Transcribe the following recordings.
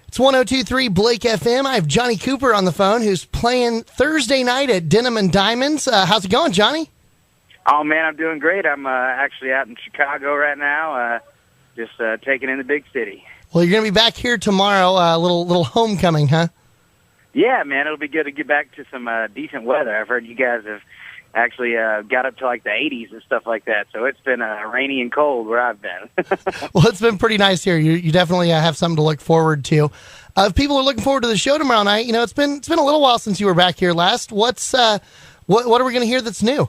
It's 102.3 Blake FM. I have Johnny Cooper on the phone, who's playing Thursday night at Denim and Diamonds. How's it going, Johnny? Oh, man, I'm doing great. I'm actually out in Chicago right now, just taking in the big city. Well, you're going to be back here tomorrow, a little homecoming, huh? Yeah, man, it'll be good to get back to some decent weather. I've heard you guys have actually got up to like the 80s and stuff like that, so it's been rainy and cold where I've been. Well, it's been pretty nice here. You definitely have something to look forward to. If people are looking forward to the show tomorrow night, you know, it's been a little while since you were back here last. What are we going to hear that's new?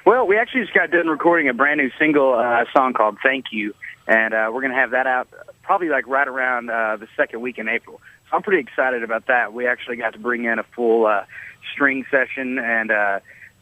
Well, we actually just got done recording a brand new single song called Thank You, and we're going to have that out probably like right around the second week in April. So I'm pretty excited about that. We actually got to bring in a full string session, and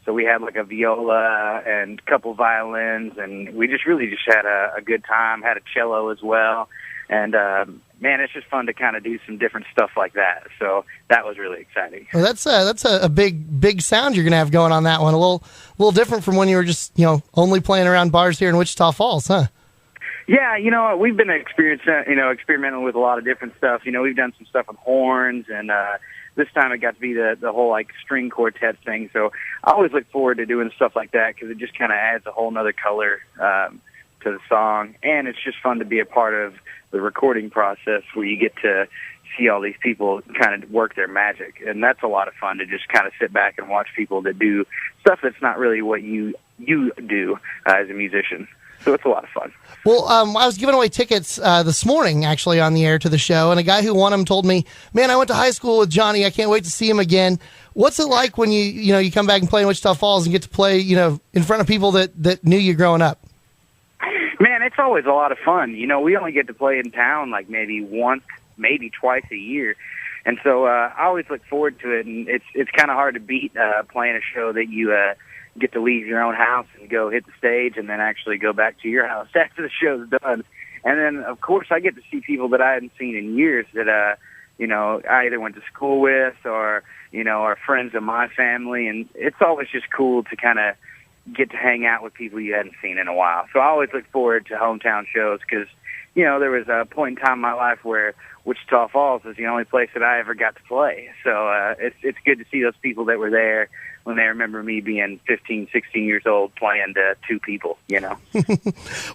so we had like a viola and a couple violins, and we just had a good time, had a cello as well. And, man, it's just fun to kind of do some different stuff like that. So that was really exciting. Well, that's a big sound you're going to have going on that one. A little different from when you were just, only playing around bars here in Wichita Falls, huh? Yeah, we've been experimenting with a lot of different stuff. We've done some stuff with horns, and this time it got to be the whole like string quartet thing. So I always look forward to doing stuff like that because it just kind of adds a whole nother color to the song, and it's just fun to be a part of the recording process where you get to see all these people kind of work their magic, and that's a lot of fun to just kind of sit back and watch people that do stuff that's not really what you do as a musician. So it's a lot of fun. Well, I was giving away tickets this morning, actually, on the air to the show, and a guy who won them told me, "Man, I went to high school with Johnny. I can't wait to see him again." What's it like when you come back and play in Wichita Falls and get to play in front of people that knew you growing up? Man, it's always a lot of fun. We only get to play in town like maybe once, maybe twice a year, and so I always look forward to it. And it's kind of hard to beat playing a show that you get to leave your own house and go hit the stage and then actually go back to your house after the show's done. And then, of course, I get to see people that I hadn't seen in years that, I either went to school with or, are friends of my family. And it's always just cool to kind of get to hang out with people you hadn't seen in a while. So I always look forward to hometown shows because, there was a point in time in my life where Wichita Falls was the only place that I ever got to play. So it's good to see those people that were there when they remember me being 15, 16 years old playing to two people,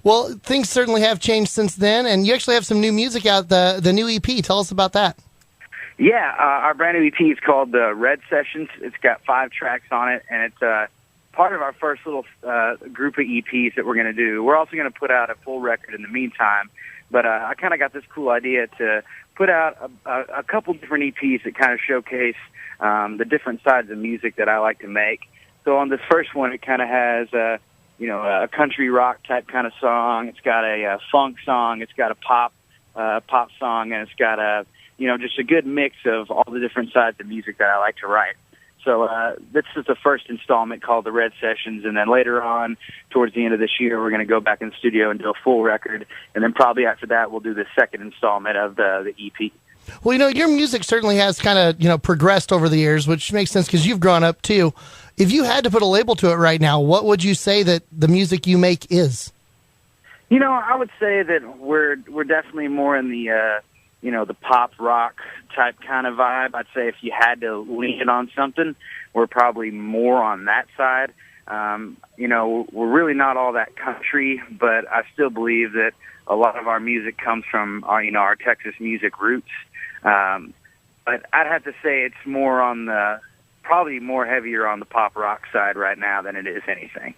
Well, things certainly have changed since then, and you actually have some new music out, the new EP. Tell us about that. Yeah, our brand new EP is called the Red Sessions. It's got 5 tracks on it, and it's part of our first little group of EPs that we're going to do. We're also going to put out a full record in the meantime, but I kind of got this cool idea to put out a couple different EPs that kind of showcase the different sides of music that I like to make. So on this first one, it kind of has a country rock type kind of song. It's got a funk song. It's got a pop song, and it's got just a good mix of all the different sides of music that I like to write. So this is the first installment called the Red Sessions, and then later on, towards the end of this year, we're going to go back in the studio and do a full record, and then probably after that, we'll do the second installment of the EP. Well, your music certainly has kind of, progressed over the years, which makes sense because you've grown up too. If you had to put a label to it right now, what would you say that the music you make is? I would say that we're definitely more in the the pop rock type kind of vibe. I'd say if you had to lean on something, we're probably more on that side. We're really not all that country, but I still believe that a lot of our music comes from our Texas music roots. But I'd have to say it's more on probably more heavier on the pop rock side right now than it is anything.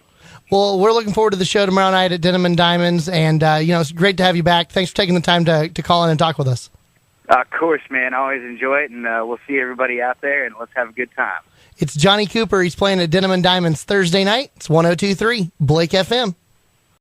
Well, we're looking forward to the show tomorrow night at Denim and Diamonds, and it's great to have you back. Thanks for taking the time to call in and talk with us. Of course, man. Always enjoy it, and we'll see everybody out there, and let's have a good time. It's Johnny Cooper. He's playing at Denim and Diamonds Thursday night. It's 102.3 Blake FM.